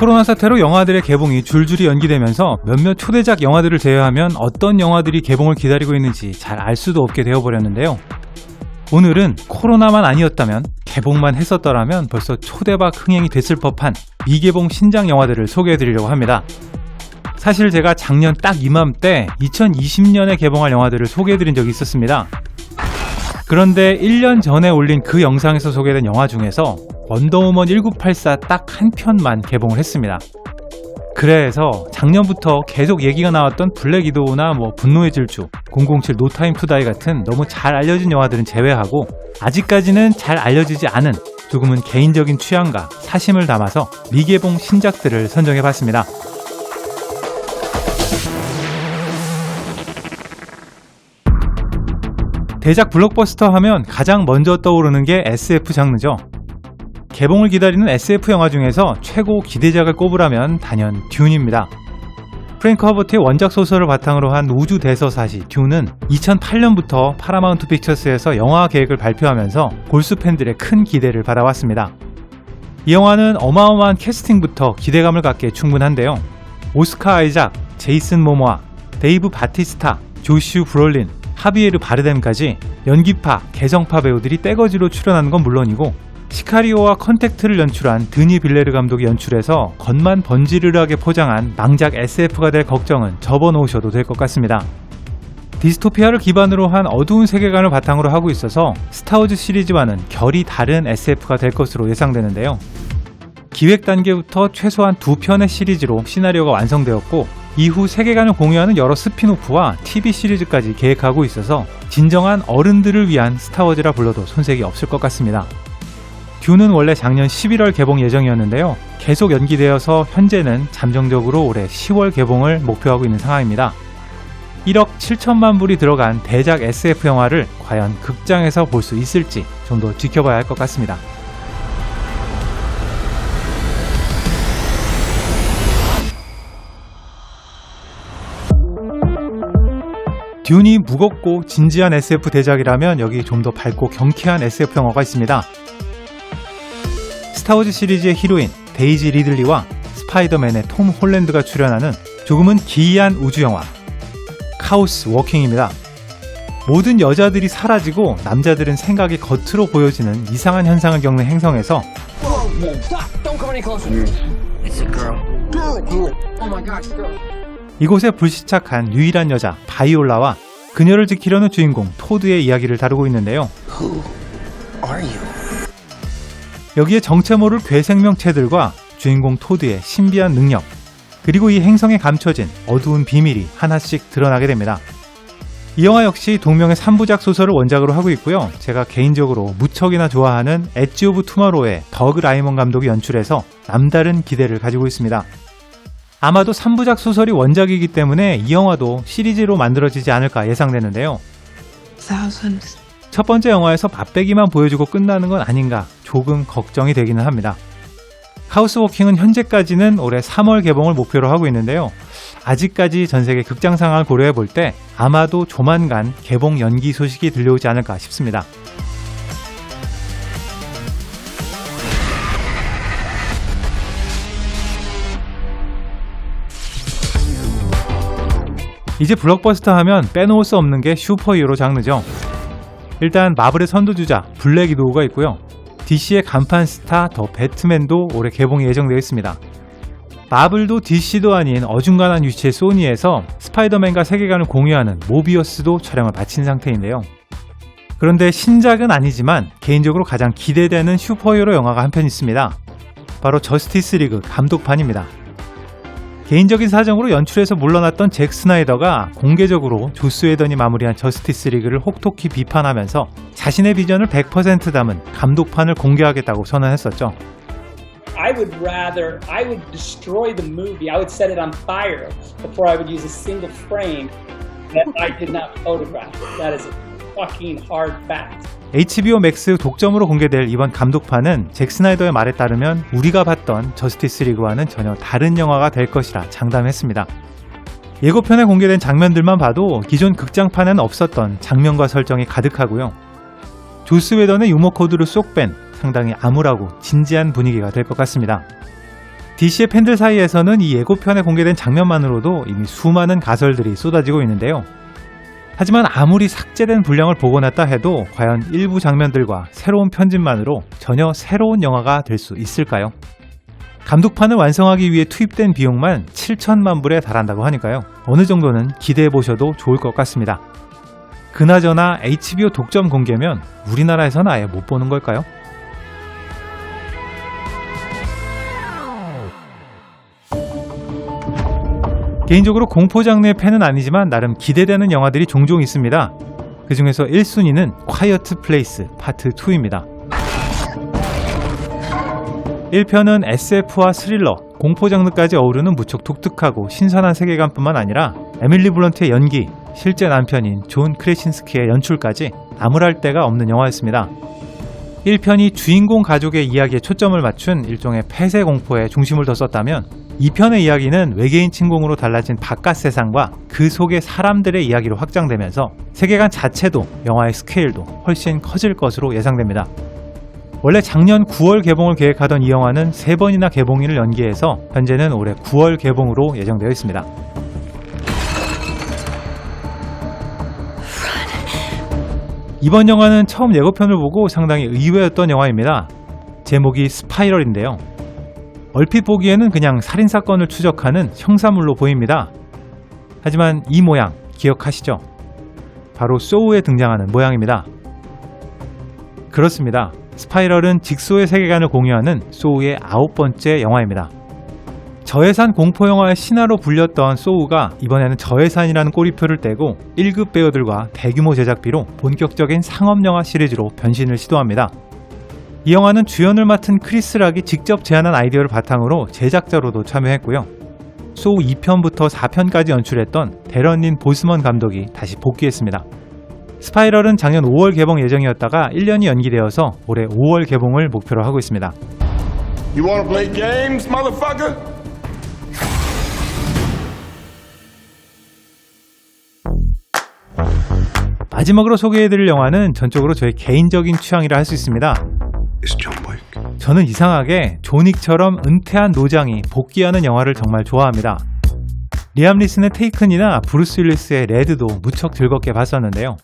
코로나 사태로 영화들의 개봉이 줄줄이 연기되면서 몇몇 초대작 영화들을 제외하면 어떤 영화들이 개봉을 기다리고 있는지 잘 알 수도 없게 되어버렸는데요. 오늘은 코로나만 아니었다면, 개봉만 했었더라면 벌써 초대박 흥행이 됐을 법한 미개봉 신작 영화들을 소개해드리려고 합니다. 사실 제가 작년 딱 이맘때 2020년에 개봉할 영화들을 소개해드린 적이 있었습니다. 그런데 1년 전에 올린 그 영상에서 소개된 영화 중에서 원더우먼 1984 딱 한 편만 개봉을 했습니다. 그래서 작년부터 계속 얘기가 나왔던 블랙 위도우나 분노의 질주, 007 노 타임 투 다이 같은 너무 잘 알려진 영화들은 제외하고 아직까지는 잘 알려지지 않은 조금은 개인적인 취향과 사심을 담아서 미개봉 신작들을 선정해봤습니다. 대작 블록버스터 하면 가장 먼저 떠오르는 게 SF 장르죠. 개봉을 기다리는 SF 영화 중에서 최고 기대작을 꼽으라면 단연 듄입니다. 프랭크 허버트의 원작 소설을 바탕으로 한 우주 대서사시 듄은 2008년부터 파라마운트 픽처스에서 영화 계획을 발표하면서 골수 팬들의 큰 기대를 받아왔습니다. 이 영화는 어마어마한 캐스팅부터 기대감을 갖기에 충분한데요. 오스카 아이작, 제이슨 모모아, 데이브 바티스타, 조슈 브롤린, 하비에르 바르뎀까지 연기파, 개성파 배우들이 떼거지로 출연하는 건 물론이고 시카리오와 컨택트를 연출한 드니 빌레르 감독이 연출해서 겉만 번지르르하게 포장한 망작 SF가 될 걱정은 접어놓으셔도 될 것 같습니다. 디스토피아를 기반으로 한 어두운 세계관을 바탕으로 하고 있어서 스타워즈 시리즈와는 결이 다른 SF가 될 것으로 예상되는데요. 기획 단계부터 최소한 2편의 시리즈로 시나리오가 완성되었고 이후 세계관을 공유하는 여러 스핀오프와 TV 시리즈까지 계획하고 있어서 진정한 어른들을 위한 스타워즈라 불러도 손색이 없을 것 같습니다. 듄은 원래 작년 11월 개봉 예정이었는데요. 계속 연기되어서 현재는 잠정적으로 올해 10월 개봉을 목표하고 있는 상황입니다. 1억 7천만 불이 들어간 대작 SF 영화를 과연 극장에서 볼 수 있을지 좀 더 지켜봐야 할 것 같습니다. 듄이 무겁고 진지한 SF 대작이라면 여기 좀 더 밝고 경쾌한 SF 영화가 있습니다. 스타워즈 시리즈의 히로인 데이지 리들리와 스파이더맨의 톰 홀랜드가 출연하는 조금은 기이한 우주영화 카오스 워킹입니다. 모든 여자들이 사라지고 남자들은 생각이 겉으로 보여지는 이상한 현상을 겪는 행성에서 이곳에 불시착한 유일한 여자 바이올라와 그녀를 지키려는 주인공 토드의 이야기를 다루고 있는데요. 여기에 정체 모를 괴생명체들과 주인공 토드의 신비한 능력, 그리고 이 행성에 감춰진 어두운 비밀이 하나씩 드러나게 됩니다. 이 영화 역시 동명의 3부작 소설을 원작으로 하고 있고요. 제가 개인적으로 무척이나 좋아하는 엣지 오브 투마로우의 더그 라이먼 감독이 연출해서 남다른 기대를 가지고 있습니다. 아마도 3부작 소설이 원작이기 때문에 이 영화도 시리즈로 만들어지지 않을까 예상되는데요. 첫 번째 영화에서 맛배기만 보여주고 끝나는 건 아닌가 조금 걱정이 되기는 합니다. 카오스 워킹은 현재까지는 올해 3월 개봉을 목표로 하고 있는데요. 아직까지 전세계 극장 상황을 고려해 볼 때 아마도 조만간 개봉 연기 소식이 들려오지 않을까 싶습니다. 이제 블록버스터 하면 빼놓을 수 없는 게 슈퍼히어로 장르죠. 일단 마블의 선두주자 블랙 위도우가 있고요. DC의 간판 스타 더 배트맨도 올해 개봉이 예정되어 있습니다. 마블도 DC도 아닌 어중간한 위치의 소니에서 스파이더맨과 세계관을 공유하는 모비어스도 촬영을 마친 상태인데요. 그런데 신작은 아니지만 개인적으로 가장 기대되는 슈퍼히어로 영화가 한 편 있습니다. 바로 저스티스 리그 감독판입니다. 개인적인 사정으로 연출에서 물러났던 잭 스나이더가 공개적으로 조스 웨던이 마무리한 저스티스 리그를 혹독히 비판하면서 자신의 비전을 100% 담은 감독판을 공개하겠다고 선언했었죠. I would destroy the movie. I would set it on fire before I would use a single frame that I did not photograph. That is a fucking hard fact. HBO 맥스 독점으로 공개될 이번 감독판은 잭 스나이더의 말에 따르면 우리가 봤던 저스티스 리그와는 전혀 다른 영화가 될 것이라 장담했습니다. 예고편에 공개된 장면들만 봐도 기존 극장판에는 없었던 장면과 설정이 가득하고요. 조스 웨던의 유머 코드를 쏙 뺀 상당히 암울하고 진지한 분위기가 될 것 같습니다. DC의 팬들 사이에서는 이 예고편에 공개된 장면만으로도 이미 수많은 가설들이 쏟아지고 있는데요. 하지만 아무리 삭제된 분량을 보고 났다 해도 과연 일부 장면들과 새로운 편집만으로 전혀 새로운 영화가 될 수 있을까요? 감독판을 완성하기 위해 투입된 비용만 7천만 불에 달한다고 하니까요. 어느 정도는 기대해보셔도 좋을 것 같습니다. 그나저나 HBO 독점 공개면 우리나라에서는 아예 못 보는 걸까요? 개인적으로 공포 장르의 팬은 아니지만 나름 기대되는 영화들이 종종 있습니다. 그 중에서 1순위는 콰이어트 플레이스 파트 2입니다. 1편은 SF와 스릴러, 공포 장르까지 어우르는 무척 독특하고 신선한 세계관뿐만 아니라 에밀리 블런트의 연기, 실제 남편인 존 크레신스키의 연출까지 나무랄 데가 없는 영화였습니다. 1편이 주인공 가족의 이야기에 초점을 맞춘 일종의 폐쇄 공포에 중심을 뒀었다면 2편의 이야기는 외계인 침공으로 달라진 바깥 세상과 그 속의 사람들의 이야기로 확장되면서 세계관 자체도 영화의 스케일도 훨씬 커질 것으로 예상됩니다. 원래 작년 9월 개봉을 계획하던 이 영화는 3번이나 개봉일을 연기해서 현재는 올해 9월 개봉으로 예정되어 있습니다. 이번 영화는 처음 예고편을 보고 상당히 의외였던 영화입니다. 제목이 스파이럴인데요. 얼핏 보기에는 그냥 살인사건을 추적하는 형사물로 보입니다. 하지만 이 모양 기억하시죠? 바로 소우에 등장하는 모양입니다. 그렇습니다. 스파이럴은 직소의 세계관을 공유하는 소우의 9번째 영화입니다. 저예산 공포영화의 신화로 불렸던 소우가 이번에는 저예산이라는 꼬리표를 떼고 1급 배우들과 대규모 제작비로 본격적인 상업영화 시리즈로 변신을 시도합니다. 이 영화는 주연을 맡은 크리스 락이 직접 제안한 아이디어를 바탕으로 제작자로도 참여했고요. 소우 2편부터 4편까지 연출했던 데런닌 보스먼 감독이 다시 복귀했습니다. 스파이럴은 작년 5월 개봉 예정이었다가 1년이 연기되어서 올해 5월 개봉을 목표로 하고 있습니다. You wanna play games, motherfucker? 마지막으로 소개해드릴 영화는 전적으로 저의 개인적인 취향이라 할 수 있습니다. 저는 이상하게 존윅처럼 은퇴한 노장이 복귀하는 영화를 정말 좋아합니다. 리암 리슨의 테이큰이나 브루스 윌리스의 레드도 무척 즐겁게 봤었는데요.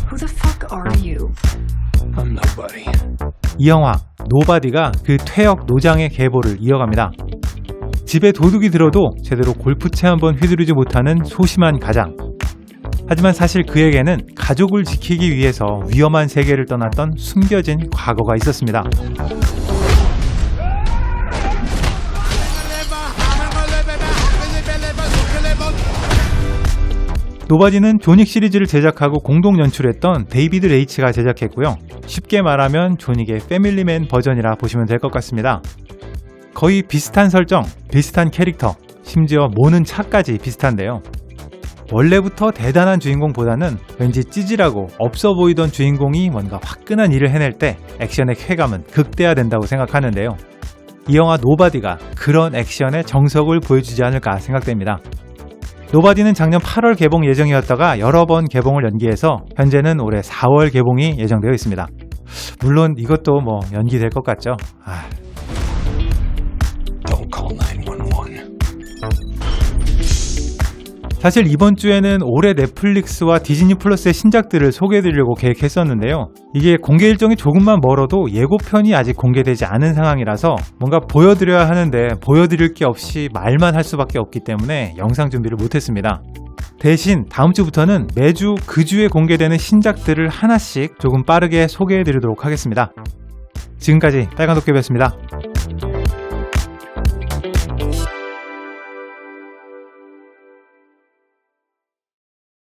Who the fuck are you? I'm nobody. 이 영화 노바디가 그 퇴역 노장의 계보를 이어갑니다. 집에 도둑이 들어도 제대로 골프채 한번 휘두르지 못하는 소심한 가장. 하지만 사실 그에게는 가족을 지키기 위해서 위험한 세계를 떠났던 숨겨진 과거가 있었습니다. 노바디는 존윅 시리즈를 제작하고 공동 연출했던 데이비드 레이치가 제작했고요. 쉽게 말하면 존윅의 패밀리맨 버전이라 보시면 될 것 같습니다. 거의 비슷한 설정, 비슷한 캐릭터, 심지어 모는 차까지 비슷한데요. 원래부터 대단한 주인공보다는 왠지 찌질하고 없어 보이던 주인공이 뭔가 화끈한 일을 해낼 때 액션의 쾌감은 극대화된다고 생각하는데요. 이 영화 노바디가 그런 액션의 정석을 보여주지 않을까 생각됩니다. 노바디는 작년 8월 개봉 예정이었다가 여러 번 개봉을 연기해서 현재는 올해 4월 개봉이 예정되어 있습니다. 물론 이것도 뭐 연기될 것 같죠? Don't call 911. 사실 이번 주에는 올해 넷플릭스와 디즈니 플러스의 신작들을 소개해드리려고 계획했었는데요. 이게 공개 일정이 조금만 멀어도 예고편이 아직 공개되지 않은 상황이라서 뭔가 보여드려야 하는데 보여드릴 게 없이 말만 할 수밖에 없기 때문에 영상 준비를 못했습니다. 대신 다음 주부터는 매주 그 주에 공개되는 신작들을 하나씩 조금 빠르게 소개해드리도록 하겠습니다. 지금까지 빨간도깨비였습니다.